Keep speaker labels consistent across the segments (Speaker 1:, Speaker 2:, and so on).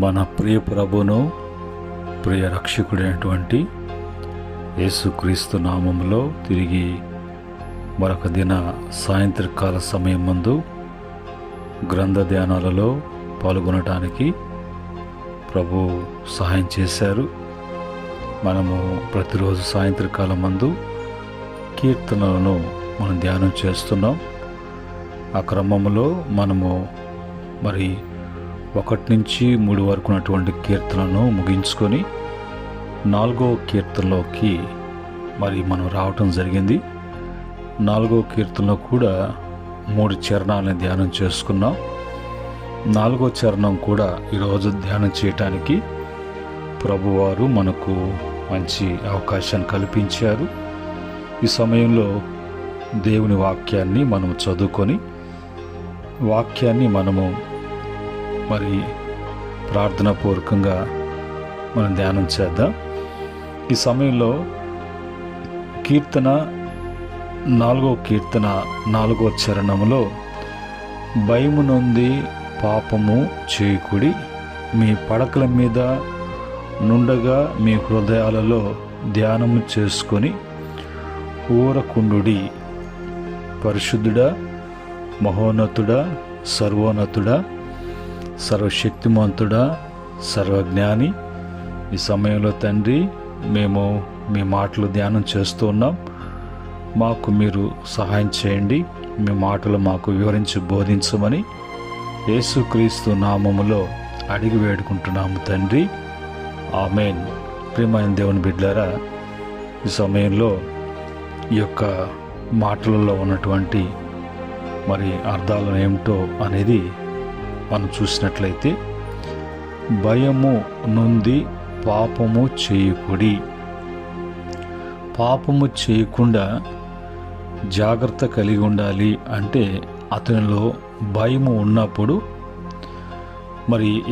Speaker 1: మన ప్రియ ప్రభును ప్రియ రక్షకుడైనటువంటి యేసుక్రీస్తు నామములో తిరిగి మరొక దిన సాయంత్రకాల సమయం ముందు గ్రంథ ధ్యానాలలో పాల్గొనడానికి ప్రభు సహాయం చేశారు. మనము ప్రతిరోజు సాయంత్రకాలం మందు కీర్తనలను మనం ధ్యానం చేస్తున్నాం. ఆ క్రమంలో మనము 1 నుంచి 3 వరకు ఉన్నటువంటి కీర్తనను ముగించుకొని 4వ కీర్తనలోకి మనం రావటం జరిగింది. 4వ కీర్తనలో కూడా 3 చరణాలను ధ్యానం చేసుకున్నాం. 4వ చరణం కూడా ఈరోజు ధ్యానం చేయటానికి ప్రభువారు మనకు మంచి అవకాశాన్ని కల్పించారు. ఈ సమయంలో దేవుని వాక్యాన్ని మనము చదువుకొని వాక్యాన్ని మనము ప్రార్థనాపూర్వకంగా మనం ధ్యానం చేద్దాం. ఈ సమయంలో కీర్తన 4వ కీర్తన 4వ చరణంలో భయము నొంది పాపము చేయకుడి, మీ పడకల మీద నుండగా మీ హృదయాలలో ధ్యానము చేసుకొని ఊరకుండుడి. పరిశుద్ధుడా, మహోన్నతుడా, సర్వోన్నతుడా, సర్వశక్తిమంతుడా, సర్వజ్ఞాని, ఈ సమయంలో తండ్రి మేము మీ మాటలు ధ్యానం చేస్తూ ఉన్నాం. మాకు మీరు సహాయం చేయండి. మీ మాటలు మాకు వివరించి బోధించమని యేసుక్రీస్తు నామములో అడిగి వేడుకుంటున్నాము తండ్రి, ఆమేన్. ప్రియమైన దేవుని బిడ్డలారా, ఈ సమయంలో ఈ యొక్క మాటలలో ఉన్నటువంటి అర్థాలు ఏమిటో అనేది మనం చూసినట్లయితే, భయము నుండి పాపము చేయకుడి. పాపము చేయకుండా జాగ్రత్త కలిగి ఉండాలి అంటే అతనిలో భయము ఉన్నప్పుడు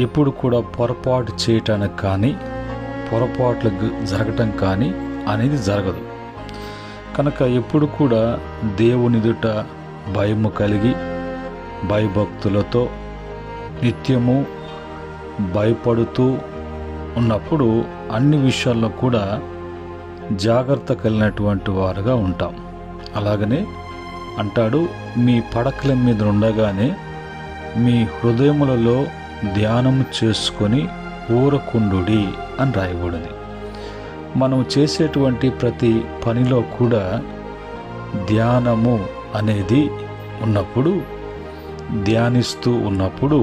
Speaker 1: ఎప్పుడు కూడా పొరపాటు చేయటానికి కానీ పొరపాట్లు జరగటం కానీ అనేది జరగదు. కనుక ఎప్పుడు కూడా దేవుని ఎదుట భయము కలిగి భయభక్తులతో నిత్యము భయపడుతూ ఉన్నప్పుడు అన్ని విషయాల్లో కూడా జాగ్రత్త కలిగినటువంటి వారుగా ఉంటాం. అలాగనే అంటాడు, మీ పడకల మీద ఉండగానే మీ హృదయములలో ధ్యానము చేసుకొని ఊరకుండుడి అని రాయబడింది. మనం చేసేటువంటి ప్రతి పనిలో కూడా ధ్యానము అనేది ఉన్నప్పుడు, ధ్యానిస్తూ ఉన్నప్పుడు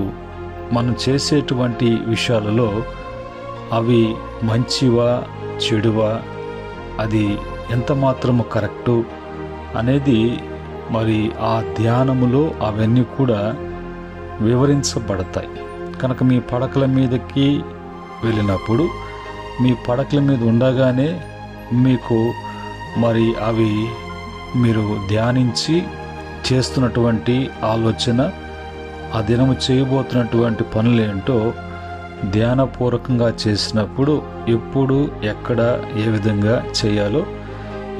Speaker 1: మనం చేసేటువంటి విషయాలలో అవి మంచివా చెడువా, అది ఎంత మాత్రము కరెక్టు అనేది ఆ ధ్యానములో అవన్నీ కూడా వివరించబడతాయి. కనుక మీ పడకల మీదకి వెళ్ళినప్పుడు మీ పడకల మీద ఉండగానే మీకు అవి మీరు ధ్యానించి చేస్తున్నటువంటి ఆలోచన, ఆ దినము చేయబోతున్నటువంటి పనులేంటో ధ్యానపూర్వకంగా చేసినప్పుడు ఎప్పుడు ఎక్కడ ఏ విధంగా చేయాలో,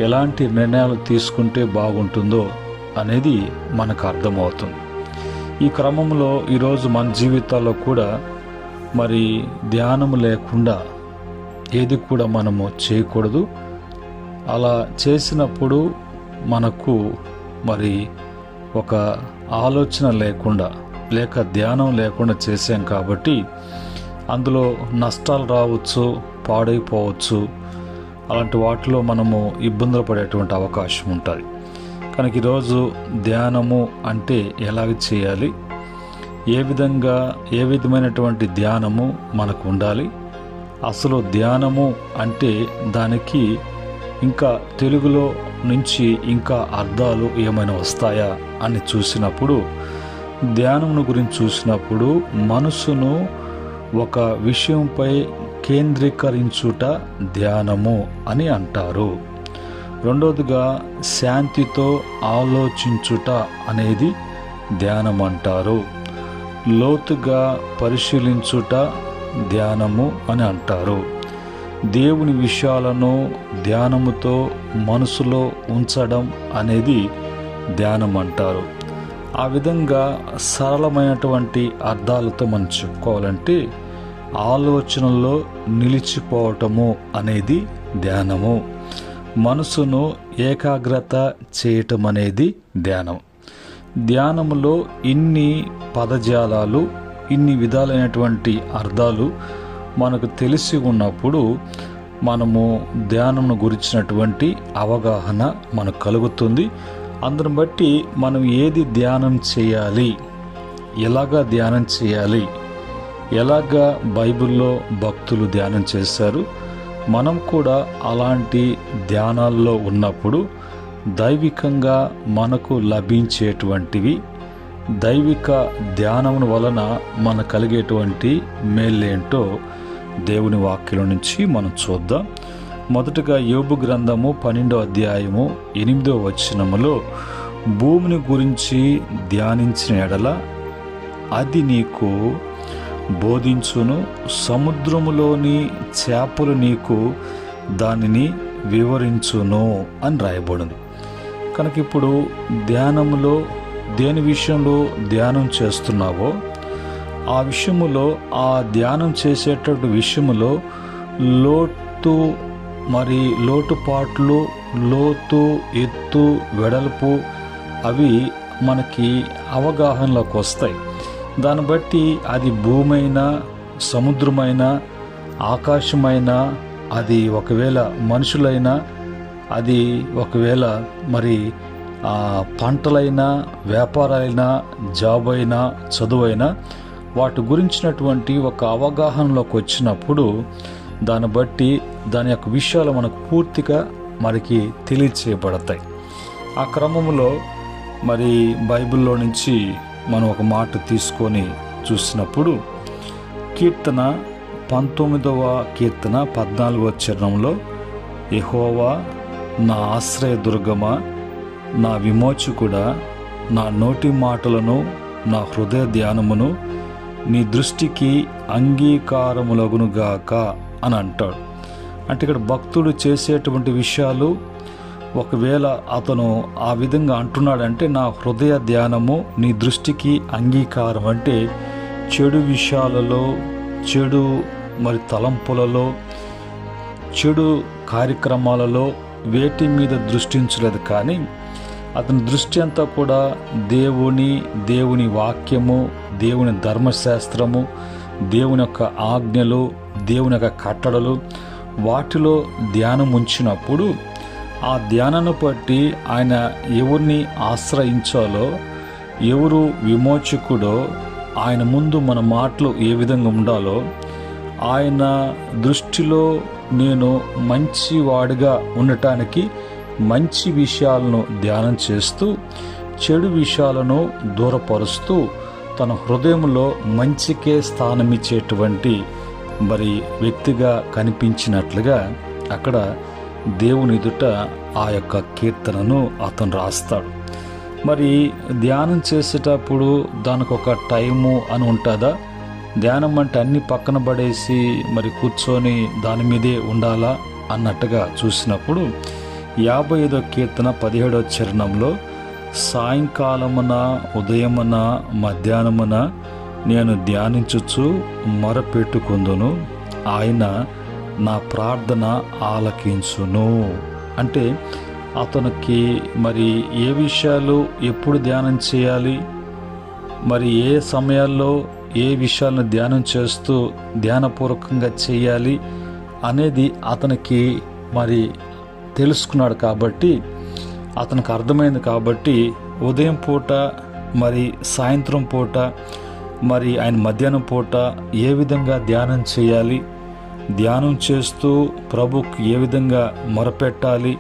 Speaker 1: ఎలాంటి నిర్ణయాలు తీసుకుంటే బాగుంటుందో అనేది మనకు అర్థమవుతుంది. ఈ క్రమంలో ఈరోజు మన జీవితాల్లో కూడా ధ్యానము లేకుండా ఏది కూడా మనము చేయకూడదు. అలా చేసినప్పుడు మనకు ఒక ఆలోచన లేకుండా లేక ధ్యానం లేకుండా చేసాం కాబట్టి అందులో నష్టాలు రావచ్చు, పాడైపోవచ్చు. అలాంటి వాటిలో మనము ఇబ్బందులు పడేటువంటి అవకాశం ఉంటుంది. కనుక ఈరోజు ధ్యానము అంటే ఎలాగ చేయాలి, ఏ విధమైనటువంటి ధ్యానము మనకు ఉండాలి, అసలు ధ్యానము అంటే దానికి ఇంకా తెలుగులో నుంచి ఇంకా అర్థాలు ఏమైనా వస్తాయా అని చూసినప్పుడు, ధ్యానమును గురించి చూసినప్పుడు మనసును ఒక విషయంపై కేంద్రీకరించుట ధ్యానము అని అంటారు. రెండోదిగా శాంతితో ఆలోచించుట అనేది ధ్యానం అంటారు. లోతుగా పరిశీలించుట ధ్యానము అని అంటారు. దేవుని విషయాలను ధ్యానముతో మనసులో ఉంచడం అనేది ధ్యానం అంటారు. ఆ విధంగా సరళమైనటువంటి అర్థాలతో మనం చెప్పుకోవాలంటే ఆలోచనల్లో నిలిచిపోవటము అనేది ధ్యానము. మనసును ఏకాగ్రత చేయటం అనేది ధ్యానం. ధ్యానములో ఇన్ని పదజాలాలు, ఇన్ని విధాలైనటువంటి అర్థాలు మనకు తెలిసి ఉన్నప్పుడు మనము ధ్యానం గురించినటువంటి అవగాహన మనకు కలుగుతుంది. అందుని బట్టి మనం ఏది ధ్యానం చేయాలి, ఎలాగా ధ్యానం చేయాలి, ఎలాగా బైబిల్లో భక్తులు ధ్యానం చేశారు, మనం కూడా అలాంటి ధ్యానాల్లో ఉన్నప్పుడు దైవికంగా మనకు లభించేటువంటివి, దైవిక ధ్యానం వలన మనకు కలిగేటువంటి మేలేంటో దేవుని వాక్యం నుంచి మనం చూద్దాం. మొదటగా యోబు గ్రంథము 12వ అధ్యాయము 8వ వచనములో, భూమిని గురించి ధ్యానించిన ఎడల అది నీకు బోధించును, సముద్రములోని చేపలు నీకు దానిని వివరించును అని రాయబడింది. కనుక ఇప్పుడు ధ్యానములో దేని విషయంలో ధ్యానం చేస్తున్నావో ఆ విషయములో, ఆ ధ్యానం చేసేటటువంటి విషయములో లోతు, మరి లోటుపాట్లు, లోతు, ఎత్తు, వెడల్పు అవి మనకి అవగాహనలోకి వస్తాయి. దాన్ని బట్టి అది భూమైనా, సముద్రమైనా, ఆకాశమైనా, అది ఒకవేళ మనుషులైనా, అది ఒకవేళ మరి పంటలైనా, వ్యాపారాలైనా, జాబ్ అయినా, చదువైనా, వాటి గురించినటువంటి ఒక అవగాహనలోకి వచ్చినప్పుడు దాన్ని బట్టి దాని యొక్క విషయాలు మనకు పూర్తిగా మనకి తెలియచేయబడతాయి. ఆ క్రమంలో మరి బైబిల్లో నుంచి మనం ఒక మాట తీసుకొని చూసినప్పుడు కీర్తన 19వ కీర్తన 14వ చరణంలో, యెహోవా నా ఆశ్రయ దుర్గమా, నా విమోచకుడా, నా నోటి మాటలను, నా హృదయ ధ్యానమును నీ దృష్టికి అంగీకారములగునుగాక అని అంటాడు. అంటే ఇక్కడ భక్తుడు చేసేటువంటి విషయాలు, ఒకవేళ అతను ఆ విధంగా అంటున్నాడంటే, నా హృదయ ధ్యానము నీ దృష్టికి అంగీకారం అంటే చెడు విషయాలలో, చెడు మరి తలంపులలో, చెడు కార్యక్రమాలలో వేటి మీద దృష్టించలేదు, కానీ అతని దృష్టి అంతా కూడా దేవుని వాక్యము, దేవుని ధర్మశాస్త్రము, దేవుని యొక్క ఆజ్ఞలు, దేవుని యొక్క కట్టడలు, వాటిలో ధ్యానం ఉంచినప్పుడు ఆ ధ్యానాన్ని బట్టి ఆయన ఎవరిని ఆశ్రయించాలో, ఎవరు విమోచకుడో, ఆయన ముందు మన మాటలు ఏ విధంగా ఉండాలో, ఆయన దృష్టిలో నేను మంచివాడిగా ఉండటానికి మంచి విషయాలను ధ్యానం చేస్తూ, చెడు విషయాలను దూరపరుస్తూ, తన హృదయంలో మంచికే స్థానమిచ్చేటువంటి మరి వ్యక్తిగా కనిపించినట్లుగా అక్కడ దేవుని ఎదుట ఆ యొక్క కీర్తనను అతను రాస్తాడు. మరి ధ్యానం చేసేటప్పుడు దానికి ఒక టైము అని ఉంటుందా? ధ్యానం అంటే అన్ని పక్కన పడేసి మరి కూర్చొని దాని మీదే ఉండాలా అన్నట్టుగా చూసినప్పుడు 55వ కీర్తన 17వ చరణంలో, సాయంకాలమున, ఉదయమున, మధ్యాహ్నమున నేను ధ్యానించుచు మొరపెట్టుకుందును, ఆయన నా ప్రార్థన ఆలకించును. అంటే అతనికి మరి ఏ విషయాలు ఎప్పుడు ధ్యానం చేయాలి, మరి ఏ సమయాల్లో ఏ విషయాలను ధ్యానం చేస్తూ ధ్యానపూర్వకంగా చేయాలి అనేది అతనికి మరి తెలుసుకున్నాడు. కాబట్టి అతనికి అర్థమైంది. కాబట్టి ఉదయం పూట, మరి సాయంత్రం పూట, మరి ఆయన మధ్యాహ్నం పూట ఏ విధంగా ధ్యానం చేయాలి, ధ్యానం చేస్తూ ప్రభుకి ఏ విధంగా మొరపెట్టాలి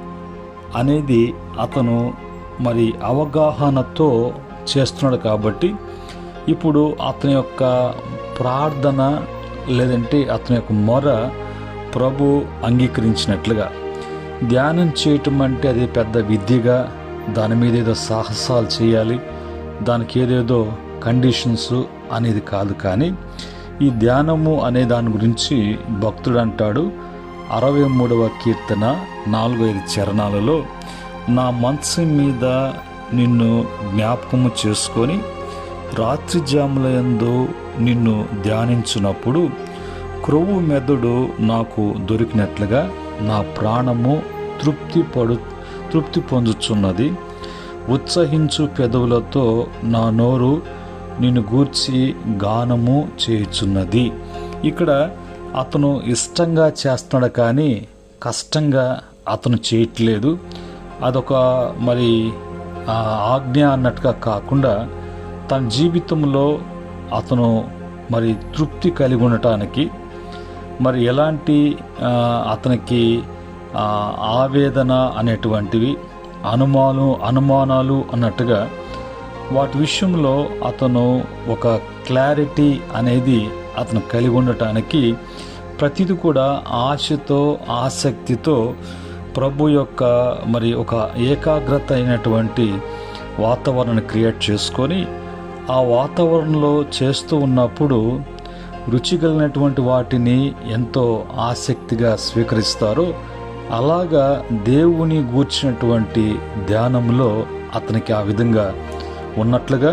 Speaker 1: అనేది అతను మరి అవగాహనతో చేస్తున్నాడు. కాబట్టి ఇప్పుడు అతని యొక్క ప్రార్థన లేదంటే అతని యొక్క మొర ప్రభు అంగీకరించినట్లుగా. ధ్యానం చేయటం అంటే అది పెద్ద విద్యగా, దాని మీద ఏదో సాహసాలు చేయాలి, దానికి ఏదేదో కండిషన్స్ అనేది కాదు. కానీ ఈ ధ్యానము అనే దాని గురించి భక్తుడు అంటాడు 63వ కీర్తన 4-5 చరణాలలో, నా మనసు మీద నిన్ను జ్ఞాపకము చేసుకొని రాత్రి జాముల యందు నిన్ను ధ్యానించినప్పుడు క్రొవ్వు మెదడు నాకు దొరికినట్లుగా నా ప్రాణము తృప్తి పొందుచున్నది. ఉత్సహించు పెదవులతో నా నోరు నిన్ను గూర్చి గానము చేయుచున్నది. ఇక్కడ అతను ఇష్టంగా చేస్తున్నాడు కానీ కష్టంగా అతను చేయట్లేదు. అదొక మరి ఆజ్ఞ అన్నట్టుగా కాకుండా తన జీవితంలో అతను మరి తృప్తి కలిగి ఉండటానికి మరి ఎలాంటి అతనికి ఆవేదన అనేటువంటివి అనుమానాలు అన్నట్టుగా వాటి విషయంలో అతను ఒక క్లారిటీ అనేది అతను కలిగి ఉండటానికి ప్రతిది కూడా ఆశతో ఆసక్తితో ప్రభు యొక్క మరి ఒక ఏకాగ్రత అయినటువంటి వాతావరణాన్ని క్రియేట్ చేసుకొని ఆ వాతావరణంలో చేస్తూ ఉన్నప్పుడు రుచి కలిగినటువంటి వాటిని ఎంతో ఆసక్తిగా స్వీకరిస్తారో అలాగా దేవుని గూర్చినటువంటి ధ్యానంలో అతనికి ఆ విధంగా ఉన్నట్లుగా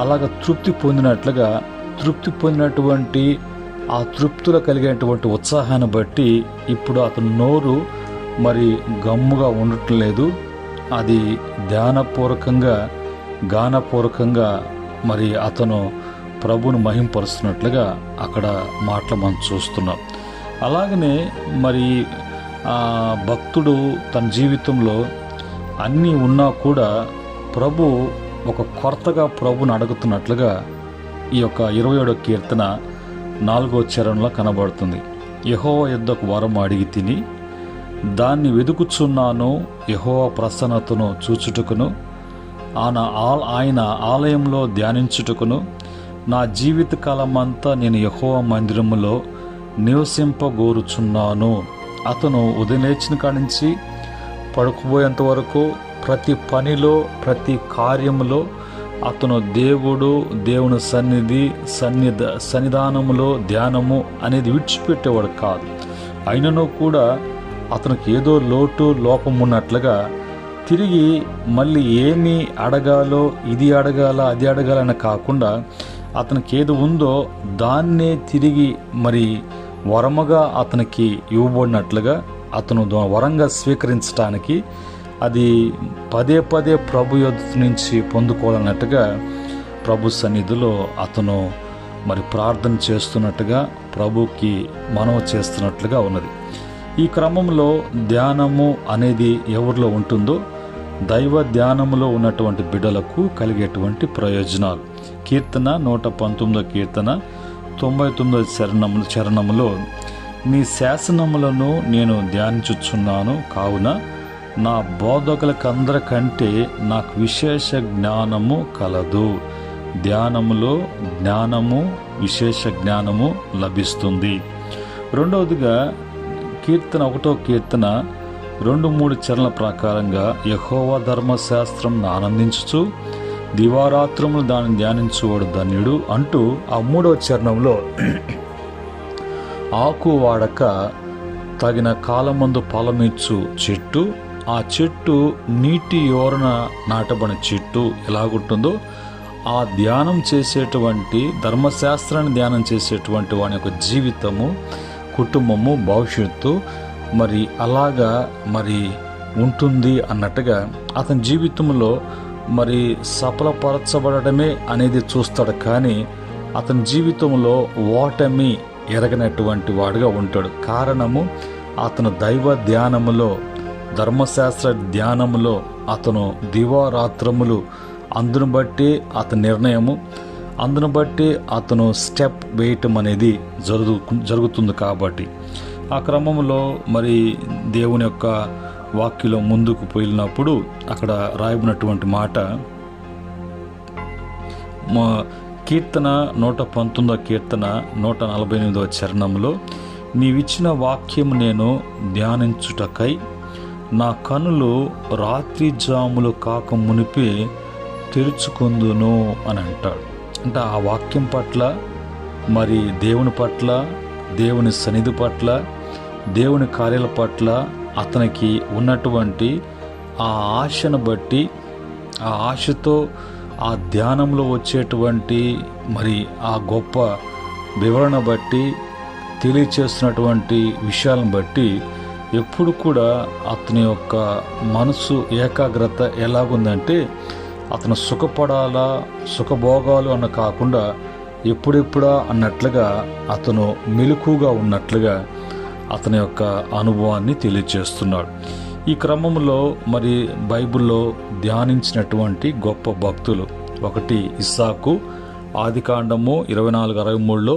Speaker 1: అలాగ తృప్తి పొందినటువంటి ఆ తృప్తిలో కలిగేటువంటి ఉత్సాహాన్ని బట్టి ఇప్పుడు అతని నోరు మరి గమ్ముగా ఉండటం లేదు. అది ధ్యానపూర్వకంగా గానపూర్వకంగా మరి అతను ప్రభువును మహింపరుస్తున్నట్లుగా అక్కడ మాటలు మనం చూస్తున్నాం. అలాగనే మరి భక్తుడు తన జీవితంలో అన్నీ ఉన్నా కూడా ప్రభు ఒక కొరతగా ప్రభుని అడుగుతున్నట్లుగా ఈ యొక్క 27వ కీర్తన 4వ చరణంలో కనబడుతుంది. యెహోవా యొద్దకు వరం అడిగి తిని దాన్ని వెదుకుచున్నాను, యెహోవా ప్రసన్నతను చూచుటకును ఆయన ఆలయంలో ధ్యానించుటకును నా జీవిత కాలమంతా నేను యెహోవా మందిరములో నివసింపగోరుచున్నాను. అతను ఉదయం లేచిన కాడి నుంచి పడుకోబోయేంత వరకు ప్రతి పనిలో ప్రతి కార్యములో అతను దేవుని సన్నిధానములో ధ్యానము అనేది విడిచిపెట్టేవాడు కాదు. అయినను కూడా అతనికి ఏదో లోపం ఉన్నట్లుగా తిరిగి మళ్ళీ ఏమి అడగాలో ఇది అది అడగాలని కాకుండా అతనికి ఏది ఉందో దాన్నే తిరిగి మరి వరముగా అతనికి ఇవ్వబడినట్లుగా అతను వరంగా స్వీకరించడానికి అది పదే ప్రభు యొద్ద నుంచి పొందుకోవాలన్నట్టుగా ప్రభు సన్నిధిలో అతను మరి ప్రార్థన చేస్తున్నట్టుగా ప్రభుకి మనవి చేస్తున్నట్లుగా ఉన్నది. ఈ క్రమంలో ధ్యానము అనేది ఎవరిలో ఉంటుందో దైవ ధ్యానములో ఉన్నటువంటి బిడ్డలకు కలిగేటువంటి ప్రయోజనాలు. కీర్తన 119 కీర్తన 99 చరణములో నీ శాసనములను నేను ధ్యానించుచున్నాను, కావున నా బోధకులకందరికంటే నాకు విశేష జ్ఞానము కలదు. ధ్యానములో విశేష జ్ఞానము లభిస్తుంది. రెండవదిగా కీర్తన 1వ కీర్తన 2-3 చరణల ప్రకారంగా యెహోవా ధర్మశాస్త్రం ఆనందించుచు దివారాత్రములు దాన్ని ధ్యానించువాడు ధన్యుడు అంటూ ఆ 3వ చరణంలో ఆకు వాడక తగిన కాలమందు ఫలమిచ్చు చెట్టు, ఆ చెట్టు నీటి యోరన నాటబడిన చెట్టు ఎలాగుంటుందో ఆ ధ్యానం చేసేటువంటి ధర్మశాస్త్రాన్ని ధ్యానం చేసేటువంటి వాని యొక్క జీవితము, కుటుంబము, భవిష్యత్తు మరి అలాగా మరి ఉంటుంది అన్నట్టుగా అతని జీవితంలో మరి సఫలపరచబడమే అనేది చూస్తాడు. కానీ అతని జీవితంలో ఓటమి ఎరగనటువంటి వాడుగా ఉంటాడు. కారణము అతను దైవ ధ్యానములో ధర్మశాస్త్ర ధ్యానములో అతను దివారాత్రములు అందును బట్టి అతని నిర్ణయము, అందును బట్టి అతను స్టెప్ వేయటం అనేది జరుగుతుంది. కాబట్టి ఆ క్రమంలో మరి దేవుని యొక్క వాక్యలో ముందుకు పోయినప్పుడు అక్కడ రాయబడినటువంటి మాట కీర్తన 119 కీర్తన 148 చరణంలో నీవిచ్చిన వాక్యము నేను ధ్యానించుటకై నా కనులు రాత్రి జాములు కాక మునిపే తెరుచుకుందును అని అంటాడు. అంటే ఆ వాక్యం పట్ల మరి దేవుని పట్ల, దేవుని సన్నిధి పట్ల, దేవుని కార్యాల పట్ల అతనికి ఉన్నటువంటి ఆ ఆశను బట్టి, ఆ ఆశతో ఆ ధ్యానంలో వచ్చేటువంటి మరి ఆ గొప్ప వివరణ బట్టి తెలియచేస్తున్నటువంటి విషయాలను బట్టి ఎప్పుడు కూడా అతని యొక్క మనసు ఏకాగ్రత ఎలాగుందంటే అతను సుఖపడాలా సుఖభోగాలు అన్న కాకుండా ఎప్పుడెప్పుడా అన్నట్లుగా అతను మెలకుగా ఉన్నట్లుగా అతని యొక్క అనుభవాన్ని తెలియజేస్తున్నాడు. ఈ క్రమంలో మరి బైబిల్లో ధ్యానించినటువంటి గొప్ప భక్తులు ఒకటి ఇస్సాకు. ఆదికాండము 24:23లో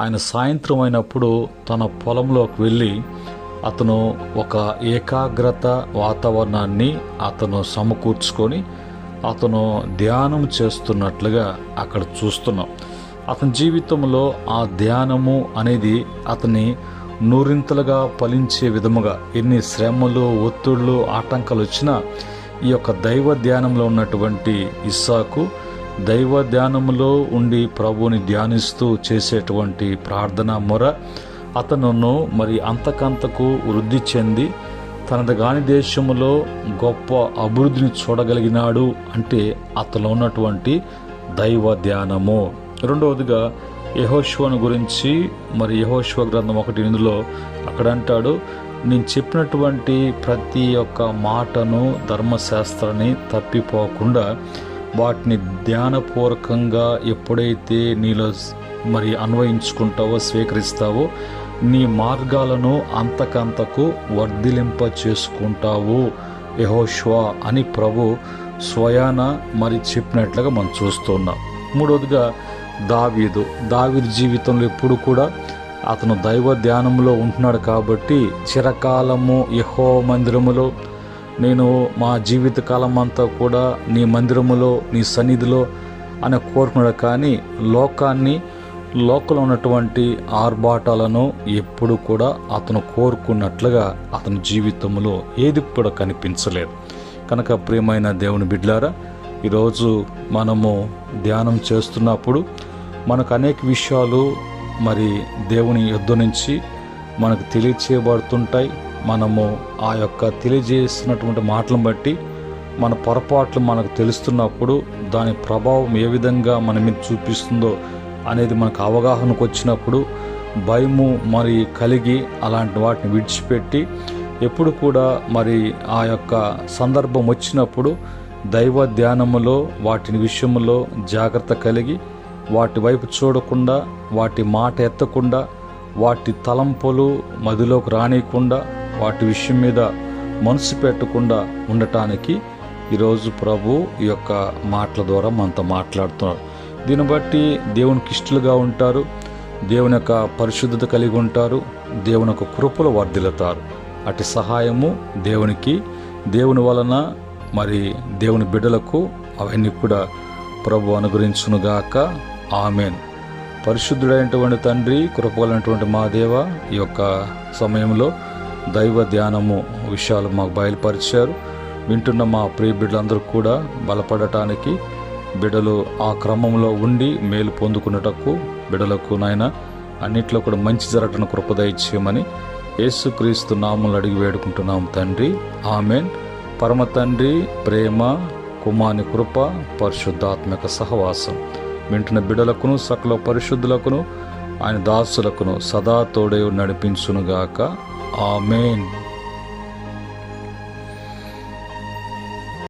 Speaker 1: ఆయన సాయంత్రం అయినప్పుడు తన పొలంలోకి వెళ్ళి అతను ఒక ఏకాగ్రత వాతావరణాన్ని అతను సమకూర్చుకొని అతను ధ్యానం చేస్తున్నట్లుగా అక్కడ చూస్తున్నాం. అతని జీవితంలో ఆ ధ్యానము అనేది అతని నూరింతలుగా ఫలించే విధముగా ఎన్ని శ్రమలు ఒత్తిళ్ళు ఆటంకాలు వచ్చినా ఈ యొక్క దైవ ధ్యానంలో ఉన్నటువంటి ఇస్సాకు దైవ ధ్యానంలో ఉండి ప్రభువుని ధ్యానిస్తూ చేసేటువంటి ప్రార్థన మొర అతనును మరి అంతకంతకు వృద్ధి చెంది తనది కాని దేశంలో గొప్ప అభివృద్ధిని చూడగలిగినాడు అంటే అతను ఉన్నటువంటి దైవ ధ్యానము. రెండవదిగా యెహోషువను గురించి మరి యెహోషువ గ్రంథం 1:8లో అక్కడ అంటాడు, నేను చెప్పినటువంటి ప్రతి ఒక్క మాటను ధర్మశాస్త్రాన్ని తప్పిపోకుండా వాటిని ధ్యానపూర్వకంగా ఎప్పుడైతే నీలో మరి అన్వయించుకుంటావో స్వీకరిస్తావో నీ మార్గాలను అంతకంతకు వర్ధిలింప చేసుకుంటావు యెహోషువ అని ప్రభు స్వయాన మరి చెప్పినట్లుగా మనం చూస్తున్నాం. మూడవదిగా దావీదు జీవితంలో ఎప్పుడు కూడా అతను దైవ ధ్యానంలో ఉంటున్నాడు కాబట్టి చిరకాలము యెహోవా మందిరములో నేను మా జీవిత కాలం అంతా కూడా నీ మందిరములో నీ సన్నిధిలో అని కోరుకున్నాడు. కానీ లోకంలో ఉన్నటువంటి ఆర్భాటాలను ఎప్పుడు కూడా అతను కోరుకున్నట్లుగా అతని జీవితంలో ఏది కూడా కనిపించలేదు. కనుక ప్రియమైన దేవుని బిడ్డలారా, ఈరోజు మనము ధ్యానం చేస్తున్నప్పుడు మనకు అనేక విషయాలు మరి దేవుని యొద్ద నుంచి మనకు తెలియచేయబడుతుంటాయి. మనము ఆ యొక్క తెలియజేస్తున్నటువంటి మాటలను బట్టి మన పొరపాట్లు మనకు తెలుస్తున్నప్పుడు దాని ప్రభావం ఏ విధంగా మన మీద చూపిస్తుందో అనేది మనకు అవగాహనకు వచ్చినప్పుడు భయము మరి కలిగి అలాంటి వాటిని విడిచిపెట్టి ఎప్పుడు కూడా మరి ఆ యొక్క సందర్భం వచ్చినప్పుడు దైవ ధ్యానములో వాటిని విషయంలో జాగ్రత్త కలిగి వాటి వైపు చూడకుండా వాటి మాట ఎత్తకుండా వాటి తలంపులు మదిలోకి రానియకుండా వాటి విషయం మీద మనసు పెట్టకుండా ఉండటానికి ఈరోజు ప్రభు ఈ యొక్క మాటల ద్వారా మనతో మాట్లాడుతున్నారు. దీన్ని బట్టి దేవునికి ఇష్టలుగా ఉంటారు, దేవుని యొక్క పరిశుద్ధత కలిగి ఉంటారు, దేవుని యొక్క కృపలు వర్ధిల్లుతారు. అటు సహాయము దేవుని వలన మరి దేవుని బిడ్డలకు అవన్నీ కూడా ప్రభు అనుగ్రహించునుగాక. ఆమెన్. పరిశుద్ధుడైనటువంటి తండ్రి, కృపగలైనటువంటి మా దేవ, ఈ యొక్క సమయంలో దైవ ధ్యానము విషయాలు మాకు బయలుపరిచారు. వింటున్న మా ప్రియ బిడ్డలందరూ కూడా బలపడటానికి బిడ్డలు ఆ క్రమంలో ఉండి మేలు పొందుకున్నటకు బిడ్డలకు నాయన అన్నిట్లో కూడా మంచి జరగటం కృప దయచేయమని యేసుక్రీస్తు నామములో అడిగి వేడుకుంటున్నాం తండ్రి. ఆమెన్. పరమ తండ్రి ప్రేమ, కుమారుని కృప, పరిశుద్ధాత్మక సహవాసం వింటున్న బిడ్డలకును సకల పరిశుద్ధులకును ఆయన దాసులకును సదా తోడే నడిపించునుగాక. ఆమెన్.